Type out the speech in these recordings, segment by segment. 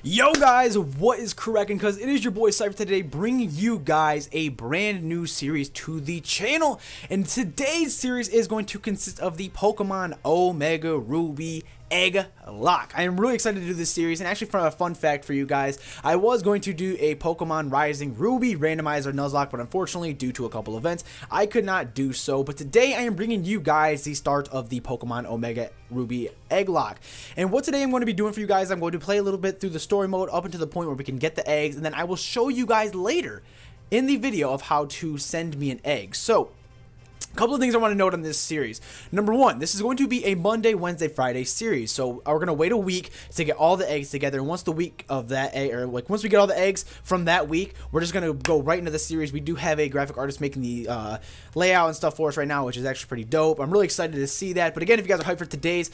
Yo guys, what is cracking? Because it is your boy Cipher today, bringing you guys a brand new series to the channel. And today's series is going to consist of the Pokemon Omega Ruby Egglocke. I am really excited to do this series, and actually, for a fun fact for you guys, I was going to do a Pokemon Rising Ruby Randomize or Nuzlocke, but unfortunately, due to a couple events, I could not do so. But today, I am bringing you guys the start of the Pokemon Omega Ruby Egglocke. And what today I'm going to be doing for you guys, I'm going to play a little bit through the story mode up until the point where we can get the eggs, and then I will show you guys later in the video of how to send me an egg. So, a couple of things I want to note on this series. Number one, this is going to be a Monday, Wednesday, Friday series. So we're going to wait a week to get all the eggs together. And once the week of that egg, or like once we get all the eggs from that week, we're just going to go right into the series. We do have a graphic artist making the layout and stuff for us right now, which is actually pretty dope. I'm really excited to see that. But again, if you guys are hyped for today's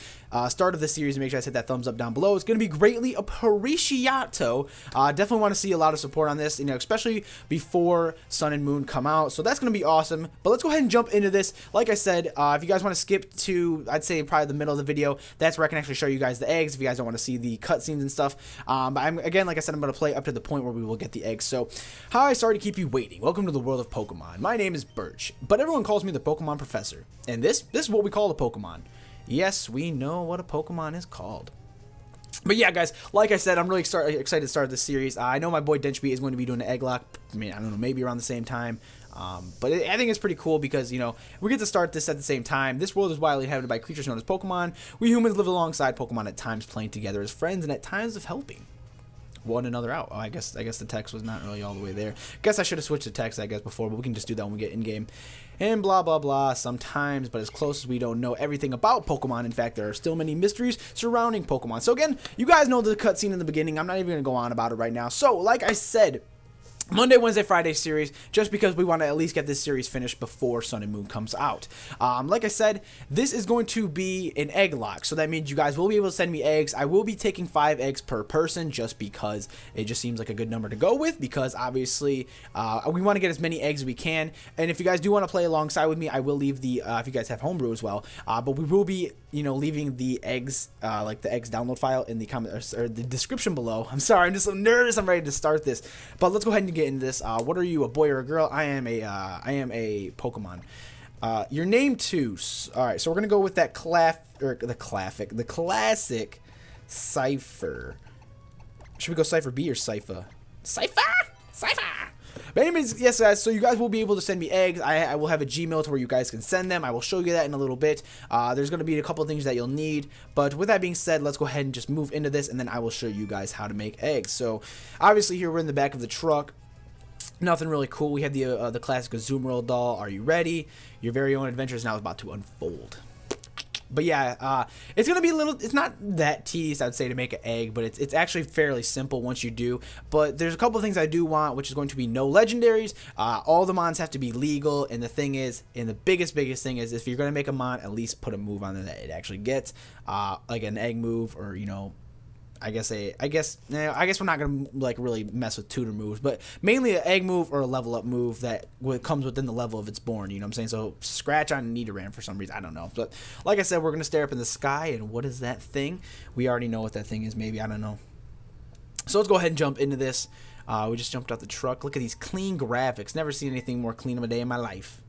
start of the series, make sure you guys hit that thumbs up down below. It's going to be greatly appreciato. Definitely want to see a lot of support on this, especially before Sun and Moon come out. So that's going to be awesome. But let's go ahead and jump into this. Like I said, if you guys want to skip to, I'd say probably the middle of the video, that's where I can actually show you guys the eggs if you guys don't want to see the cutscenes and stuff. But again, like I said, I'm going to play up to the point where we will get the eggs. So, how I started to keep you waiting. Welcome to the world of Pokemon. My name is Birch, but everyone calls me the Pokemon Professor. And this is what we call a Pokemon. Yes, we know what a Pokemon is called. But yeah, guys, like I said, I'm really excited to start this series. I know my boy Denchby is going to be doing an Egglocke. I mean, I don't know, maybe around the same time. But I think it's pretty cool because, we get to start this at the same time. This world is widely inhabited by creatures known as Pokemon. We humans live alongside Pokemon, at times playing together as friends and at times of helping one another out. Oh, I guess the text was not really all the way there. Guess I should have switched the text, before, but we can just do that when we get in-game. And blah, blah, blah, sometimes, but as close as we don't know everything about Pokemon. In fact, there are still many mysteries surrounding Pokemon. So again, you guys know the cutscene in the beginning. I'm not even going to go on about it right now. So, like I said, Monday, Wednesday, Friday series, just because we want to at least get this series finished before Sun and Moon comes out. Like I said, this is going to be an Egglocke, so that means you guys will be able to send me eggs. I will be taking 5 eggs per person just because it just seems like a good number to go with, because obviously we want to get as many eggs as we can. And if you guys do want to play alongside with me, I will leave the, if you guys have homebrew as well, but we will be, leaving the eggs, like the eggs download file in the comment or the description below. I'm sorry, I'm just so nervous. I'm ready to start this, but let's go ahead and get into this. What are you, a boy or a girl? I am a Pokemon. Your name too. All right, so we're gonna go with that the classic Cipher. Should we go Cipher B or Cipher? Cipher. But anyways, yes guys, so you guys will be able to send me eggs. I will have a Gmail to where you guys can send them. I will show you that in a little bit. There's going to be a couple of things that you'll need, but with that being said, let's go ahead and just move into this, and then I will show you guys how to make eggs. So obviously here we're in the back of the truck. Nothing really cool. We have the classic Azumarill doll. Are you ready? Your very own adventure is now about to unfold. But yeah, it's going to be it's not that tedious, I'd say, to make an egg, but it's actually fairly simple once you do. But there's a couple of things I do want, which is going to be no legendaries. All the mons have to be legal, and the thing is, and the biggest thing is, if you're going to make a mon, at least put a move on there that it actually gets, like an egg move, or, I guess we're not gonna really mess with tutor moves, but mainly an egg move or a level up move that comes within the level of its born. You know what I'm saying? So scratch on Nidoran for some reason, I don't know. But like I said, we're gonna stare up in the sky, and what is that thing? We already know what that thing is. Maybe, I don't know. So let's go ahead and jump into this. We just jumped out the truck. Look at these clean graphics. Never seen anything more clean of a day in my life.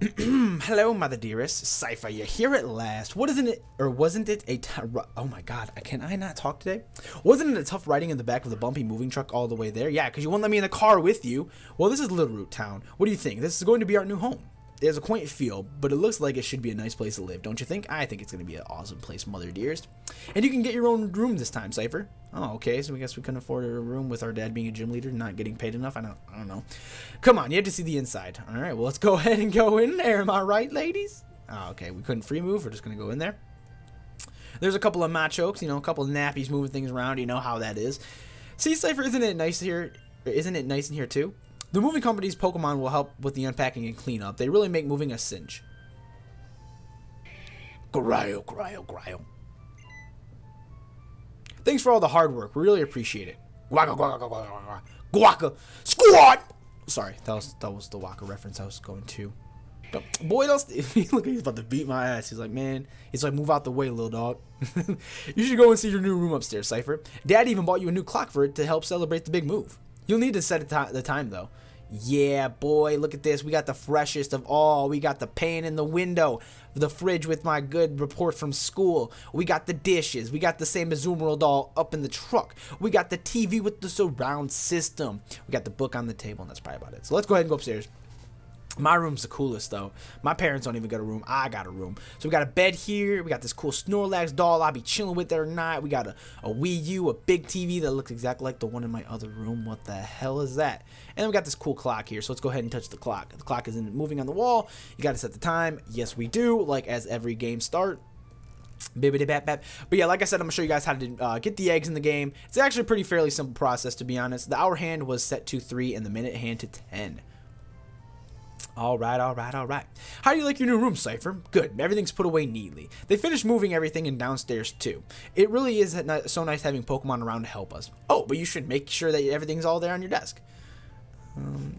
Hello, mother dearest. Cipher, you're here at last. Wasn't it oh my god, can I not talk today? Wasn't it a tough riding in the back of the bumpy moving truck all the way there? Yeah, because you won't let me in the car with you. Well, this is Little Root Town. What do you think? This is going to be our new home. It has a quaint feel, but it looks like it should be a nice place to live, don't you think? I think it's going to be an awesome place, mother dearest. And you can get your own room this time, Cipher. Oh, okay, so I guess we couldn't afford a room with our dad being a gym leader and not getting paid enough? I don't know. Come on, you have to see the inside. All right, well, let's go ahead and go in there. Am I right, ladies? Oh, okay, we couldn't free move. We're just going to go in there. There's a couple of machokes, a couple of nappies moving things around. You know how that is. See, Cipher, isn't it nice here? Isn't it nice in here, too? The moving company's Pokemon will help with the unpacking and cleanup. They really make moving a cinch. Cryo. Thanks for all the hard work. We really appreciate it. Guaca. Squat! Sorry, that was the Waka reference I was going to. Boy, look, he's about to beat my ass. He's like, man, he's like, move out the way, little dog. You should go and see your new room upstairs, Cipher. Dad even bought you a new clock for it to help celebrate the big move. You'll need to set the time, though. Yeah, boy, look at this. We got the freshest of all. We got the pan in the window, the fridge with my good report from school. We got the dishes. We got the same Azumarill doll up in the truck. We got the TV with the surround system. We got the book on the table, and that's probably about it. So let's go ahead and go upstairs. My room's the coolest, though. My parents don't even got a room. I got a room. So we got a bed here. We got this cool Snorlax doll I'll be chilling with every night. We got a Wii U, a big TV that looks exactly like the one in my other room. What the hell is that? And then we got this cool clock here. So let's go ahead and touch the clock. The clock isn't moving on the wall. You got to set the time. Yes, we do, like as every game start. Bibbidi bap bap. But yeah, like I said, I'm gonna show you guys how to get the eggs in the game. It's actually a pretty fairly simple process, to be honest. The hour hand was set to 3 and the minute hand to 10. Alright. How do you like your new room, Cipher? Good. Everything's put away neatly. They finished moving everything in downstairs, too. It really is so nice having Pokemon around to help us. Oh, but you should make sure that everything's all there on your desk.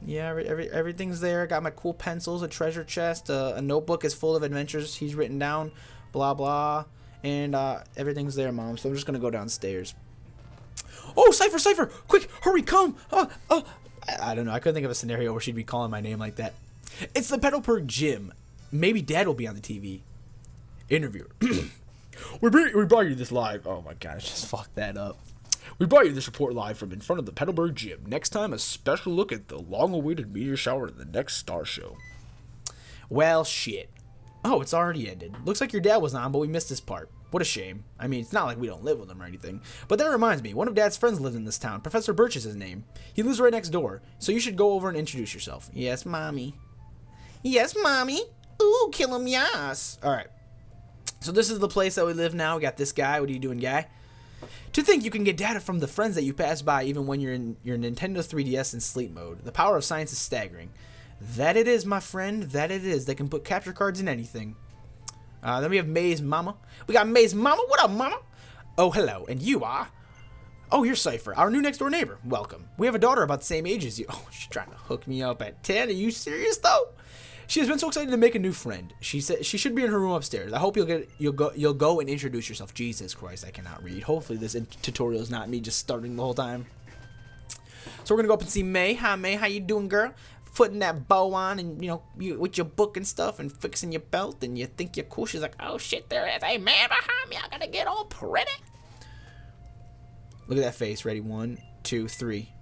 Yeah, everything's there. I got my cool pencils, a treasure chest, a notebook is full of adventures he's written down, blah, blah. And everything's there, Mom. So I'm just going to go downstairs. Oh, Cipher! Quick, hurry, come! I don't know. I couldn't think of a scenario where she'd be calling my name like that. It's the Petalburg Gym. Maybe Dad will be on the TV. Interviewer. we brought you this live. Oh my gosh, just fucked that up. We brought you this report live from in front of the Petalburg Gym. Next time, a special look at the long-awaited meteor shower at the next star show. Well, shit. Oh, it's already ended. Looks like your dad was on, but we missed this part. What a shame. I mean, it's not like we don't live with him or anything. But that reminds me, one of Dad's friends lives in this town. Professor Birch is his name. He lives right next door, so you should go over and introduce yourself. Yes, Mommy. Yes, Mommy. Ooh, kill him, yes. Alright. So this is the place that we live now. We got this guy. What are you doing, guy? To think you can get data from the friends that you pass by even when you're in your Nintendo 3DS in sleep mode. The power of science is staggering. That it is, my friend. That it is. They can put capture cards in anything. Then we have May's mama. We got May's mama. What up, mama? Oh, hello. And you are? Oh, you're Cipher, our new next door neighbor. Welcome. We have a daughter about the same age as you. Oh, she's trying to hook me up at 10. Are you serious, though? She has been so excited to make a new friend. She said she should be in her room upstairs. I hope you'll go and introduce yourself. Jesus Christ, I cannot read. Hopefully this tutorial is not me just starting the whole time. So we're gonna go up and see May. Hi, May. How you doing, girl? Putting that bow on and, you with your book and stuff and fixing your belt and you think you're cool. She's like, oh shit, there is a man behind me. I gotta get all pretty. Look at that face. Ready? 1, 2, 3.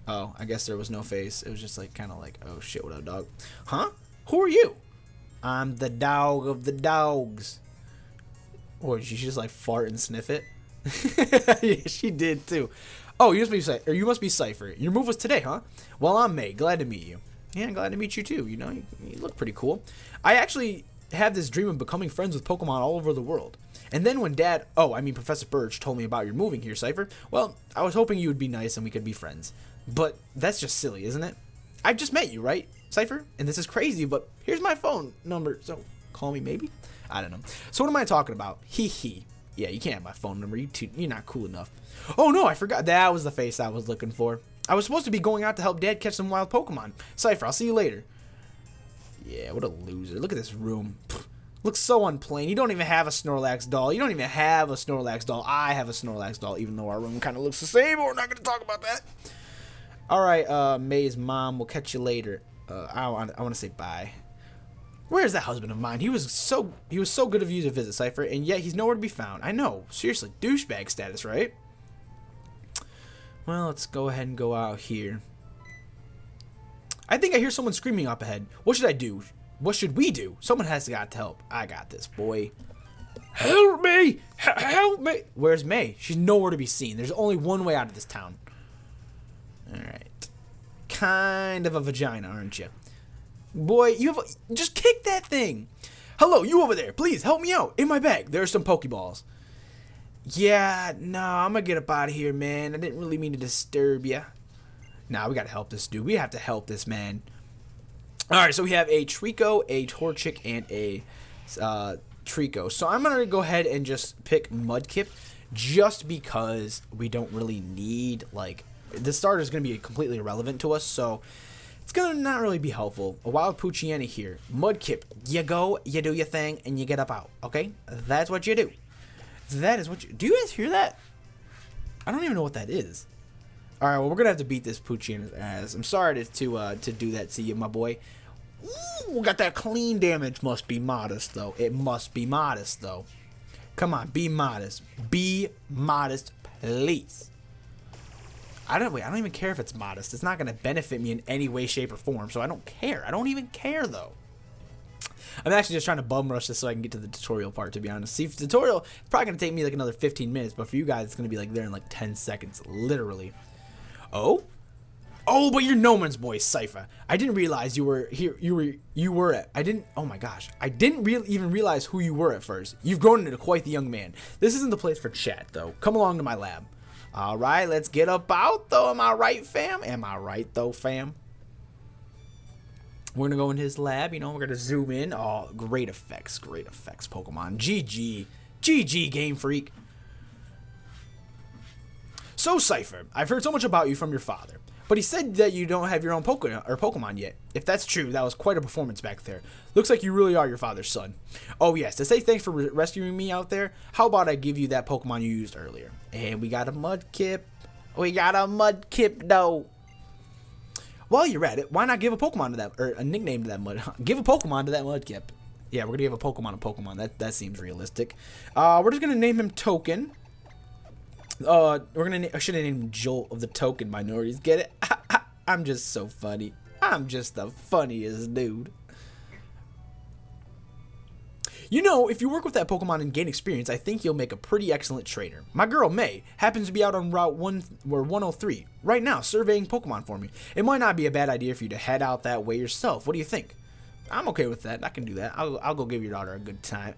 Oh, I guess there was no face. It was just like kind of like, oh shit, what up, dog? Huh? Who are you? I'm the dog of the dogs. Or did she just like fart and sniff it? Yeah, she did too. Oh, you must be Cipher. Your move was today, huh? Well, I'm May. Glad to meet you. Yeah, glad to meet you too. You look pretty cool. I actually have this dream of becoming friends with Pokemon all over the world. And then when Professor Birch told me about your moving here, Cipher, well, I was hoping you would be nice and we could be friends. But that's just silly, isn't it? I've just met you, right, Cipher? And this is crazy, but here's my phone number, so call me maybe? I don't know. So what am I talking about? Hee hee. Yeah, you can't have my phone number. You're not cool enough. Oh no, I forgot. That was the face I was looking for. I was supposed to be going out to help Dad catch some wild Pokemon. Cipher, I'll see you later. Yeah, what a loser. Look at this room. Pfft, looks so unplain. You don't even have a Snorlax doll. You don't even have a Snorlax doll. I have a Snorlax doll, even though our room kind of looks the same, but we're not going to talk about that. Alright, May's mom. We'll catch you later. I want to say bye. Where is that husband of mine? He was so good of you to visit, Cipher, and yet he's nowhere to be found. I know. Seriously, douchebag status, right? Well, let's go ahead and go out here. I think I hear someone screaming up ahead. What should I do? What should we do? Someone has got to help. I got this, boy. Help me! Help me! Where's May? She's nowhere to be seen. There's only one way out of this town. Alright. Kind of a vagina, aren't you? Boy, just kick that thing. Hello, you over there. Please, help me out. In my bag, there's some Pokeballs. Yeah, no, I'm gonna get up out of here, man. I didn't really mean to disturb you. Nah, we gotta help this dude. We have to help this man. Alright, so we have a Trico, a Torchic, and a Trico. So I'm gonna go ahead and just pick Mudkip just because we don't really need, like, the starter is going to be completely irrelevant to us, so it's gonna not really be helpful. A wild Poochyena here. Mudkip, you go, you do your thing, and you get up out, okay? That's what you do. That is what you... Do you guys hear that? I don't even know what that is. Alright, well, we're gonna have to beat this Poochyena's ass. I'm sorry to do that to you, my boy. Ooh, got that clean damage. Must be modest, though. It must be modest, though. Come on, be modest. Be modest, please. I don't even care if it's modest. It's not going to benefit me in any way, shape, or form, so I don't care. I don't even care, though. I'm actually just trying to bum rush this so I can get to the tutorial part, to be honest. See, the tutorial, it's probably going to take me like another 15 minutes, but for you guys, it's going to be like there in like 10 seconds, literally. Oh? Oh, but you're no man's boy, Cipher. I didn't realize you were here. Oh my gosh. I didn't even realize who you were at first. You've grown into quite the young man. This isn't the place for chat, though. Come along to my lab. All right, let's get up out, though. Am I right, fam? Am I right, though, fam? We're going to go in his lab. You know, we're going to zoom in. Oh, great effects, Pokemon. GG. GG, Game Freak. So, Cipher, I've heard so much about you from your father, but he said that you don't have your own Pokemon yet. If that's true, that was quite a performance back there. Looks like you really are your father's son. Oh yes, to say thanks for rescuing me out there, how about I give you that Pokemon you used earlier? And we got a Mudkip. We got a Mudkip, though. While you're at it, why not give a Pokemon to that, or a nickname to that give a Pokemon to that Mudkip. Yeah, we're gonna give a Pokemon. That seems realistic. We're just gonna name him Token. I should have named him Jolt of the Token Minorities. Get it? I'm just so funny. I'm just the funniest dude. You know, if you work with that Pokemon and gain experience, I think you'll make a pretty excellent trainer. My girl, May, happens to be out on Route 103 right now, surveying Pokemon for me. It might not be a bad idea for you to head out that way yourself. What do you think? I'm okay with that. I can do that. I'll go give your daughter a good time.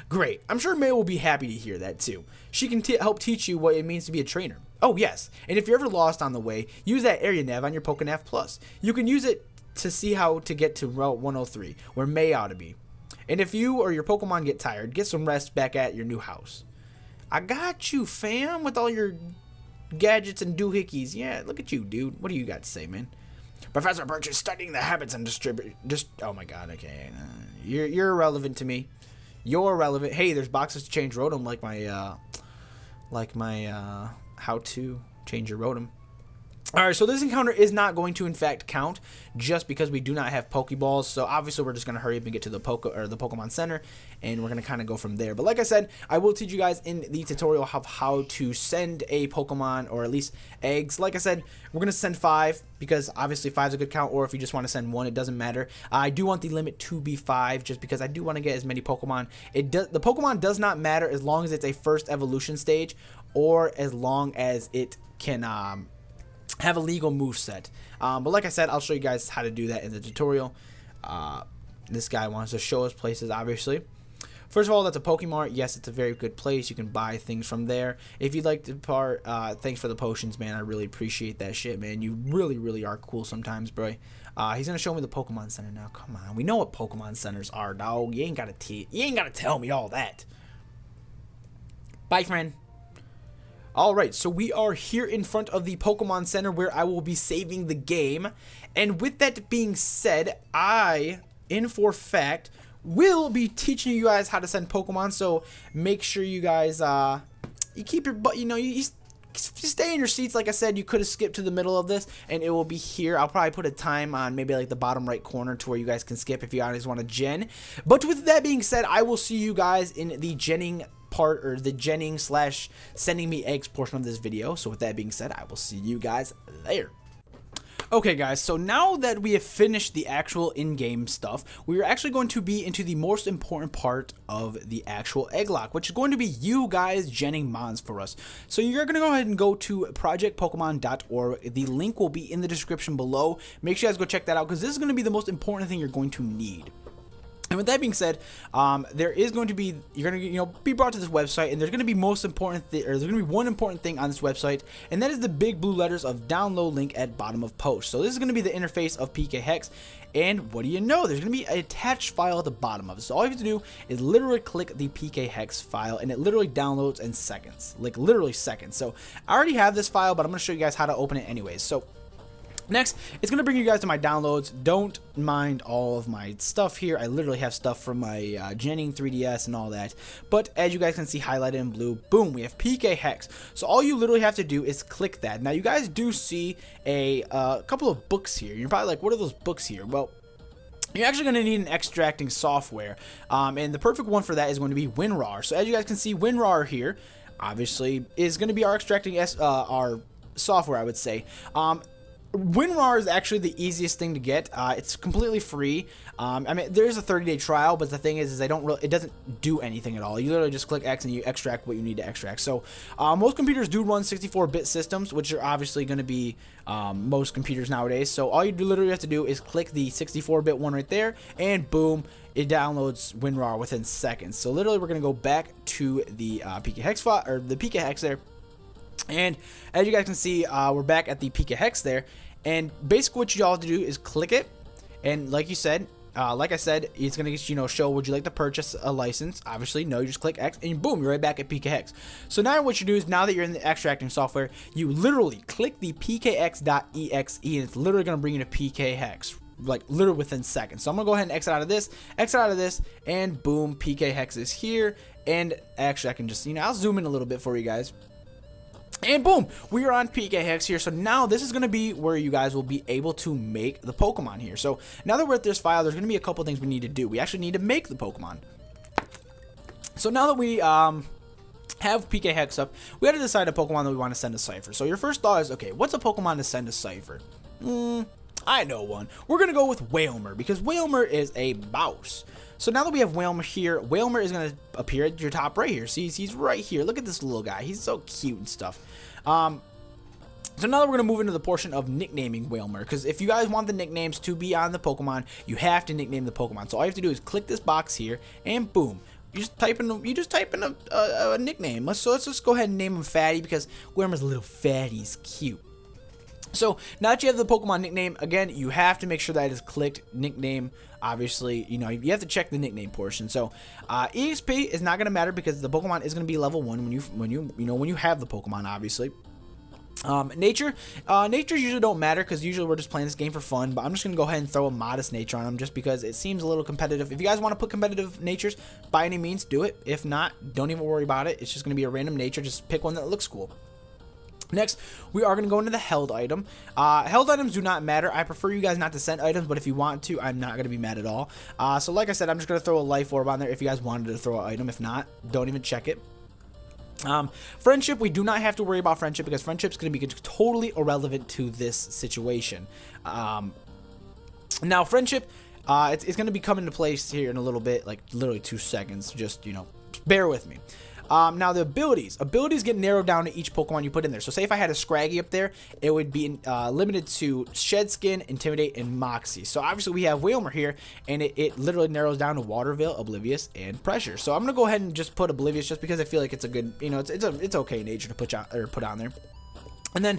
Great. I'm sure May will be happy to hear that, too. She can help teach you what it means to be a trainer. Oh, yes. And if you're ever lost on the way, use that area nav on your PokéNav Plus. You can use it to see how to get to Route 103, where May ought to be. And if you or your Pokemon get tired, get some rest back at your new house. I got you, fam, with all your gadgets and doohickeys. Yeah, look at you, dude. What do you got to say, man? Professor Birch is studying the habits and oh my god, okay. You're irrelevant to me. You're irrelevant. Hey, there's boxes to change Rotom like my how to change your Rotom. Alright, so this encounter is not going to in fact count just because we do not have Pokeballs. So obviously we're just going to hurry up and get to the Pokemon Center, and we're going to kind of go from there. But like I said, I will teach you guys in the tutorial of how to send a Pokemon, or at least eggs. Like I said, we're going to send 5 because obviously 5 is a good count, or if you just want to send 1, it doesn't matter. I do want the limit to be 5 just because I do want to get as many Pokemon. The Pokemon does not matter as long as it's a first evolution stage, or as long as it can have a legal moveset. But like I said, I'll show you guys how to do that in the tutorial. This guy wants to show us places, obviously. First of all, that's a Pokemart. Yes, it's a very good place. You can buy things from there. If you'd like to part, thanks for the potions, man. I really appreciate that shit, man. You really, really are cool sometimes, bro. He's gonna show me the Pokemon Center now. Come on, we know what Pokemon Centers are, dog. You ain't gotta tell me all that. Bye, friend. Alright, so we are here in front of the Pokemon Center where I will be saving the game. And with that being said, I, in for fact, will be teaching you guys how to send Pokemon. So make sure you guys, you keep your butt, you stay in your seats. Like I said, you could have skipped to the middle of this and it will be here. I'll probably put a time on maybe like the bottom right corner to where you guys can skip if you guys want to gen. But with that being said, I will see you guys in the genning part, or the genning / sending me eggs portion of this video. So with that being said, I will see you guys there. Okay guys, so now that we have finished the actual in-game stuff, we are actually going to be into the most important part of the actual Egglocke, which is going to be you guys genning mons for us. So you're going to go ahead and go to projectpokemon.org. The link will be in the description below. Make sure you guys go check that out because this is going to be the most important thing you're going to need. And with that being said, there is going to be, you're going to, be brought to this website, and there's going to be there's going to be one important thing on this website, and that is the big blue letters of download link at bottom of post. So this is going to be the interface of PKHeX, and what do you know? There's going to be an attached file at the bottom of it. So all you have to do is literally click the PKHeX file, and it literally downloads in seconds, like literally seconds. So I already have this file, but I'm going to show you guys how to open it anyways. So Next, it's going to bring you guys to my downloads. Don't mind all of my stuff here. I literally have stuff from my Jenning 3DS and all that. But as you guys can see highlighted in blue, boom, we have PKHeX. So all you literally have to do is click that. Now you guys do see a couple of books here. You're probably like, what are those books here? Well, you're actually going to need an extracting software. And the perfect one for that is going to be WinRAR. So as you guys can see, WinRAR here, obviously, is going to be our extracting our software, I would say. WinRAR is actually the easiest thing to get. It's completely free. I mean, there is a 30-day trial, but the thing is it doesn't do anything at all. You literally just click X and you extract what you need to extract. So most computers do run 64-bit systems, which are obviously going to be most computers nowadays. So all you literally have to do is click the 64-bit one right there, and boom, it downloads WinRAR within seconds. So literally, we're going to go back to the PKHeX file, or the PKHeX there. And as you guys can see, we're back at the PKHeX there, and basically what you all have to do is click it, and like I said, it's gonna show, would you like to purchase a license? Obviously no, you just click X and boom, you're right back at PKHeX. So now what you do is, now that you're in the extracting software, you literally click the pkhex.exe, and it's literally gonna bring you to PKHeX, like literally within seconds. So I'm gonna go ahead and exit out of this, and boom, PKHeX is here. And actually I can just, I'll zoom in a little bit for you guys. And boom, we are on PKHeX here. So now this is going to be where you guys will be able to make the Pokemon here. So now that we're at this file, there's going to be a couple things we need to do. We actually need to make the Pokemon. So now that we have PKHeX up, we had to decide a Pokemon that we want to send to Cipher. So your first thought is, okay, what's a Pokemon to send to Cipher? I know one. We're going to go with Wailmer, because Wailmer is a mouse. So now that we have Wailmer here, Wailmer is going to appear at your top right here. See, he's right here. Look at this little guy. He's so cute and stuff. So now that we're going to move into the portion of nicknaming Wailmer, because if you guys want the nicknames to be on the Pokemon, you have to nickname the Pokemon. So all you have to do is click this box here, and boom. You just type in a nickname. Let's just go ahead and name him Fatty, because Wailmer's a little fatty. He's cute. So now that you have the Pokemon nickname, again, you have to make sure that it is clicked nickname. Obviously, you have to check the nickname portion. So EXP is not going to matter, because the Pokemon is going to be level 1 when you have the Pokemon, obviously. Nature usually don't matter, because usually we're just playing this game for fun, but I'm just gonna go ahead and throw a modest nature on them, just because it seems a little competitive. If you guys want to put competitive natures, by any means do it. If not, don't even worry about it. It's just gonna be a random nature. Just pick one that looks cool. Next, we are going to go into the held item. Held items do not matter. I prefer you guys not to send items, but if you want to, I'm not going to be mad at all. So like I said, I'm just going to throw a life orb on there if you guys wanted to throw an item. If not, don't even check it. Friendship, we do not have to worry about friendship, because friendship is going to be totally irrelevant to this situation. Now, friendship, it's going to be coming into place here in a little bit, like literally 2 seconds. Just, bear with me. Now the abilities get narrowed down to each Pokemon you put in there. So say if I had a Scraggy up there, it would be limited to Shed Skin, Intimidate, and Moxie. So obviously we have Wailmer here, and it literally narrows down to Water Veil, Oblivious, and Pressure. So I'm gonna go ahead and just put Oblivious, just because I feel like it's a good, it's okay nature to put on there. And then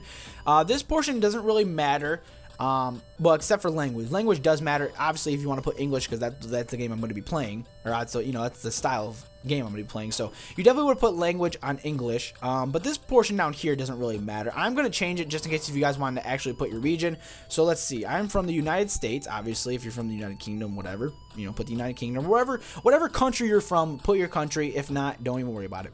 this portion doesn't really matter. Well, except for language. Language does matter, obviously, if you want to put English, because that's the game I'm going to be playing, or that's the style of game I'm going to be playing. So you definitely would put language on English. But this portion down here doesn't really matter. I'm going to change it just in case if you guys want to actually put your region. So let's see. I'm from the United States. Obviously, if you're from the United Kingdom, whatever, put the United Kingdom, whatever country you're from, put your country. If not, don't even worry about it.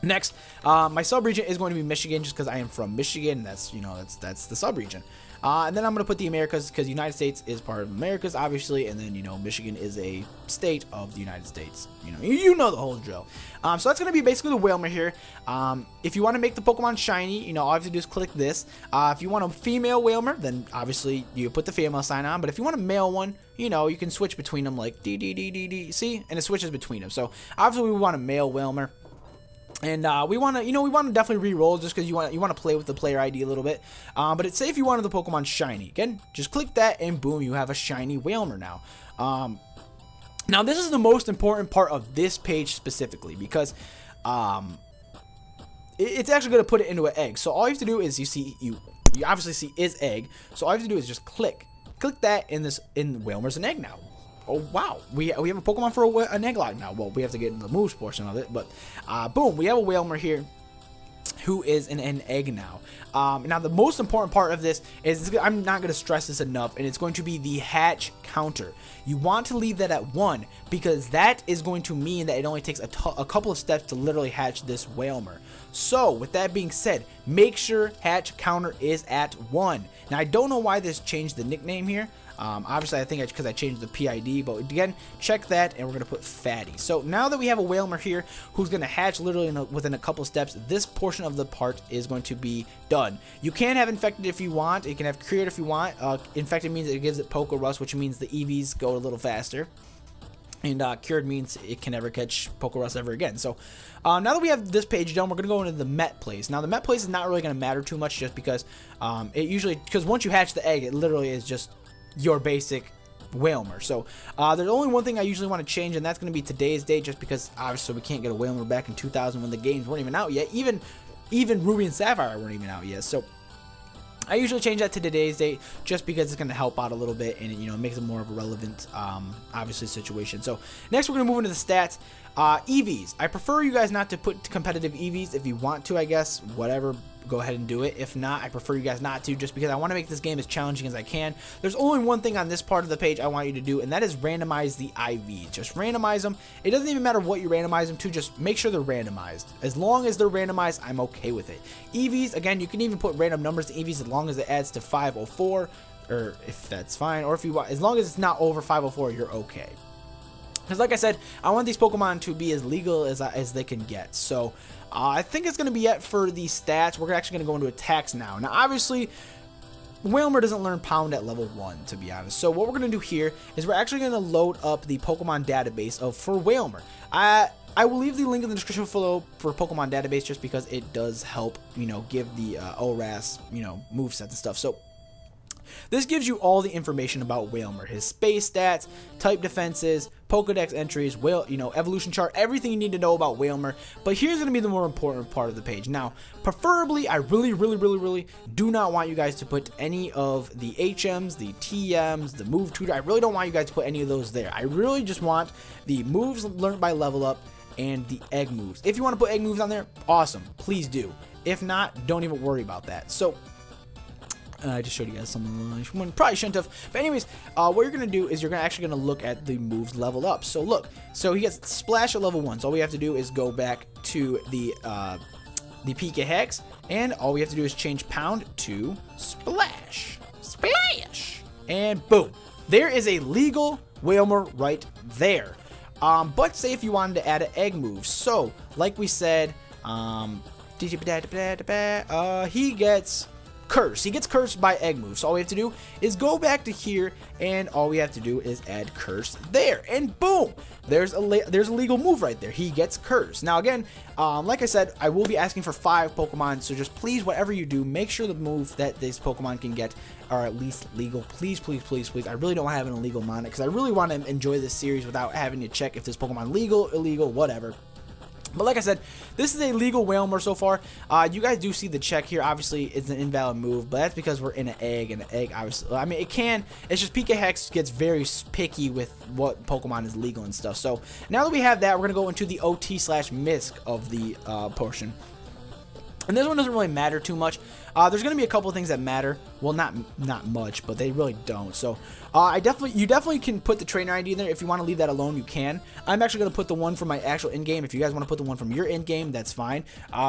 Next, my sub-region is going to be Michigan, just because I am from Michigan. That's the sub-region. And then I'm going to put the Americas, because the United States is part of Americas, obviously, and then, Michigan is a state of the United States. You know the whole drill. So that's going to be basically the Wailmer here. If you want to make the Pokemon shiny, all you have to do is click this. If you want a female Wailmer, then obviously you put the female sign on. But if you want a male one, you can switch between them, like D, see? And it switches between them. So obviously we want a male Wailmer. And we want to definitely re-roll, just because you want to play with the player ID a little bit. But say if you wanted the Pokemon shiny, again, just click that, and boom, you have a shiny Wailmer now. Now this is the most important part of this page specifically, because it's actually going to put it into an egg. So all you have to do is you obviously see is egg. So all you have to do is just click that, in Wailmer's an egg now. Oh wow, we have a Pokemon for an Egglocke now. Well, we have to get into the moves portion of it, but boom, we have a Wailmer here. who is in an egg now. Now the most important part of this is, I'm not going to stress this enough, and it's going to be the hatch counter. You want to leave that at 1 because that is going to mean that it only takes a couple of steps to literally hatch this Wailmer. So with that being said, make sure hatch counter is at 1. Now I don't know why this changed the nickname here. Obviously, I think it's because I changed the PID, but again, check that, and we're going to put Fatty. So now that we have a Wailmer here who's going to hatch literally within a couple steps, this portion of the part is going to be done. You can have Infected if you want. You can have Cured if you want. Infected means it gives it Poké Rust, which means the EVs go a little faster. And Cured means it can never catch Poké Rust ever again. So now that we have this page done, we're going to go into the Met place. Now the Met place is not really going to matter too much just because because once you hatch the egg, it literally is just your basic Wailmer. So there's only one thing I usually want to change, and that's going to be today's date, just because obviously we can't get a Wailmer back in 2000 when the games weren't even out yet. Even Ruby and Sapphire weren't even out yet. So I usually change that to today's date just because it's going to help out a little bit, and it makes it more of a relevant obviously situation. So next we're going to move into the stats. EVs. I prefer you guys not to put competitive EVs. If you want to, I guess, whatever, go ahead and do it. If not, I prefer you guys not to, just because I want to make this game as challenging as I can. There's only one thing on this part of the page I want you to do, and that is randomize the IV. Just randomize them. It doesn't even matter what you randomize them to, just make sure they're randomized. As long as they're randomized, I'm okay with it. EVs, again, you can even put random numbers to EVs as long as it adds to 504, or if that's fine, or if you want, as long as it's not over 504, you're okay. Because like I said, I want these Pokemon to be as legal as they can get. So I think it's going to be it for the stats. We're actually going to go into attacks now. Now obviously, Wailmer doesn't learn Pound at level 1, to be honest. So what we're going to do here is we're actually going to load up the Pokemon database for Wailmer. I will leave the link in the description below for Pokemon database, just because it does help, give the ORAS, moveset and stuff. So this gives you all the information about Wailmer, his space stats, type defenses, Pokedex entries, evolution chart, everything you need to know about Wailmer. But here's going to be the more important part of the page. Now, preferably, I really do not want you guys to put any of the HMs, the TMs, the move tutor. I really don't want you guys to put any of those there. I really just want the moves learned by level up and the egg moves. If you want to put egg moves on there, awesome, please do. If not, don't even worry about that. So I just showed you guys something I probably shouldn't have. But anyways, what you're going to do is you're actually going to look at the moves level up. So look, so he gets Splash at level 1. So all we have to do is go back to the PKHeX, and all we have to do is change Pound to Splash. Splash! And boom. There is a legal Wailmer right there. But say if you wanted to add an egg move. So, like we said, he gets Curse. He gets cursed by egg moves. So all we have to do is go back to here, and all we have to do is add curse there, and boom, there's a legal move right there. He gets cursed. Now again, like I said, I will be asking for 5 Pokemon, so just please, whatever you do, make sure the move that this Pokemon can get are at least legal. Please. I really don't want to have an illegal on it, because I really want to enjoy this series without having to check if this Pokemon legal, illegal, whatever. But like I said, this is a legal Wailmer so far. You guys do see the check here. Obviously, it's an invalid move, but that's because we're in an egg, and an egg, obviously, I mean, it's just PKHeX gets very picky with what Pokemon is legal and stuff. So now that we have that, we're going to go into the OT/MISC of the portion. And this one doesn't really matter too much. There's going to be a couple of things that matter. Well, not much, but they really don't. So you definitely can put the trainer ID in there. If you want to leave that alone, you can. I'm actually going to put the one from my actual in-game. If you guys want to put the one from your in-game, that's fine.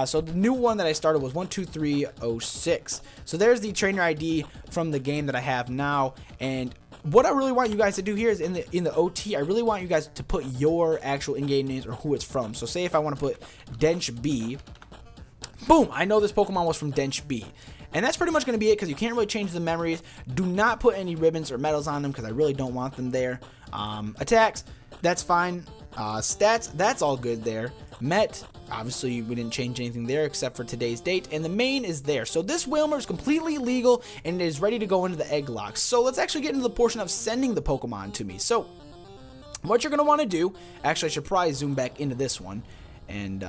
So the new one that I started was 12306. So there's the trainer ID from the game that I have now. And what I really want you guys to do here is in the OT, I really want you guys to put your actual in-game names or who it's from. So say if I want to put Dench B, boom, I know this Pokemon was from Dench B. And that's pretty much going to be it, because you can't really change the memories. Do not put any ribbons or medals on them, because I really don't want them there. Attacks, that's fine. Stats, that's all good there. Met, obviously we didn't change anything there except for today's date. And the main is there. So this Wailmer is completely legal and it is ready to go into the Egglocke. So let's actually get into the portion of sending the Pokemon to me. So what you're going to want to do, actually I should probably zoom back into this one. And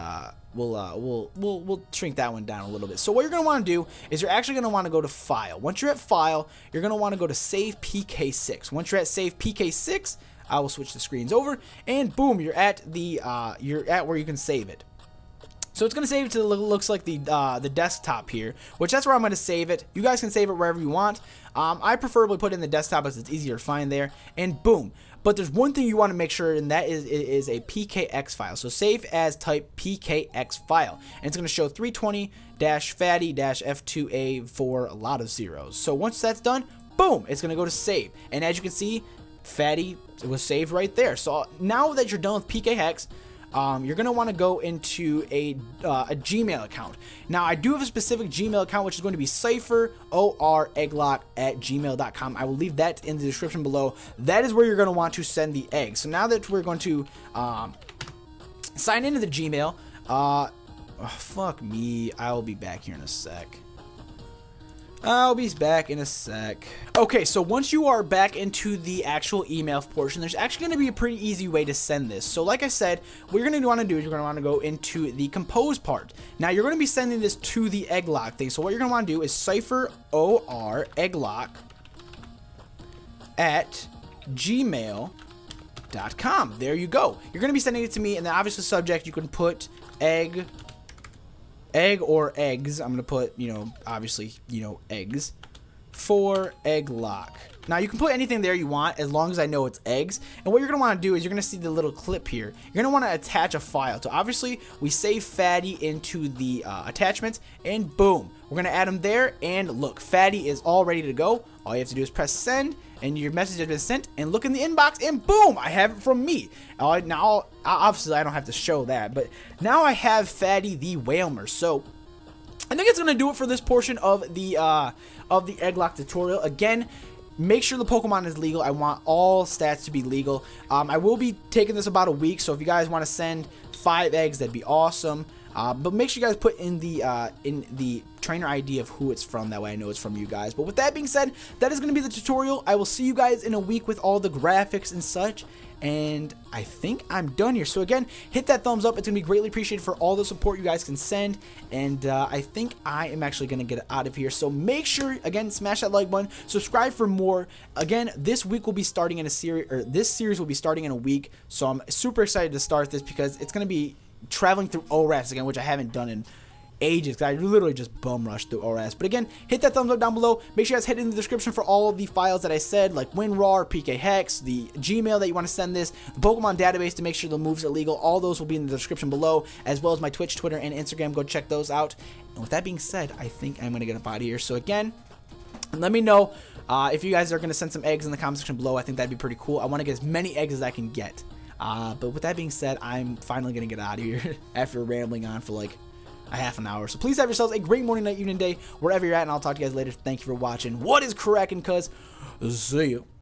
we'll shrink that one down a little bit. So what you're going to want to do is you're actually going to want to go to File. Once you're at File, you're going to want to go to Save PK6. Once you're at Save PK6, I will switch the screens over, and boom, you're at where you can save it. So it's going to save it to looks like the desktop here, which that's where I'm going to save it. You guys can save it wherever you want. I preferably put it in the desktop as it's easier to find there, and boom. But there's one thing you want to make sure, and that is a PKHeX file. So save as type PKHeX file, and it's going to show 320-fatty-f2a for a lot of zeros. So once that's done, boom, it's going to go to save. And as you can see, fatty was saved right there. So now that you're done with PKHeX, you're going to want to go into a Gmail account. Now, I do have a specific Gmail account, which is going to be CipherORegglocke@gmail.com. I will leave that in the description below. That is where you're going to want to send the eggs. So now that we're going to sign into the Gmail, fuck me, I'll be back here in a sec. I'll be back in a sec. Okay, so once you are back into the actual email portion, there's actually going to be a pretty easy way to send this. So like I said, what you're going to want to do is you're going to want to go into the compose part. Now you're going to be sending this to the Egglocke thing. So what you're going to want to do is CipherORegglocke@gmail.com. There you go. You're going to be sending it to me, and then obviously subject, you can put egg or eggs. I'm gonna put, obviously, eggs for Egglocke. Now you can put anything there you want as long as I know it's eggs. And what you're gonna want to do is you're gonna see the little clip here. You're gonna want to attach a file. So obviously we save fatty into the attachments, and boom, we're gonna add them there. And look, fatty is all ready to go. All you have to do is press send, and your message has been sent, and look in the inbox, and boom, I have it from me. Now, obviously, I don't have to show that, but now I have Fatty the Whalmer. So I think it's gonna do it for this portion of the Egglocke tutorial. Again, make sure the Pokemon is legal. I want all stats to be legal. I will be taking this about a week, so if you guys want to send 5 eggs, that'd be awesome. But make sure you guys put in the trainer ID of who it's from. That way I know it's from you guys. But with that being said, that is going to be the tutorial. I will see you guys in a week with all the graphics and such. And I think I'm done here. So again, hit that thumbs up. It's going to be greatly appreciated for all the support you guys can send. And I think I am actually going to get out of here. So make sure, again, smash that like button. Subscribe for more. Again, this week will be starting in a series, or this series will be starting in a week. So I'm super excited to start this because it's going to be traveling through ORAS again, which I haven't done in ages. I literally just bum rushed through ORAS. But again, hit that thumbs up down below. Make sure you guys hit in the description for all of the files that I said, like WinRAR, PKHeX, the Gmail that you want to send this, the Pokemon database to make sure the moves are legal. All those will be in the description below, as well as my Twitch, Twitter, and Instagram. Go check those out. And with that being said, I think I'm going to get up out of here. So again, let me know if you guys are going to send some eggs in the comment section below. I think that'd be pretty cool. I want to get as many eggs as I can get. But with that being said, I'm finally going to get out of here after rambling on for like a half an hour. So please have yourselves a great morning, night, evening, day, wherever you're at, and I'll talk to you guys later. Thank you for watching. What is cracking, cuz? See you.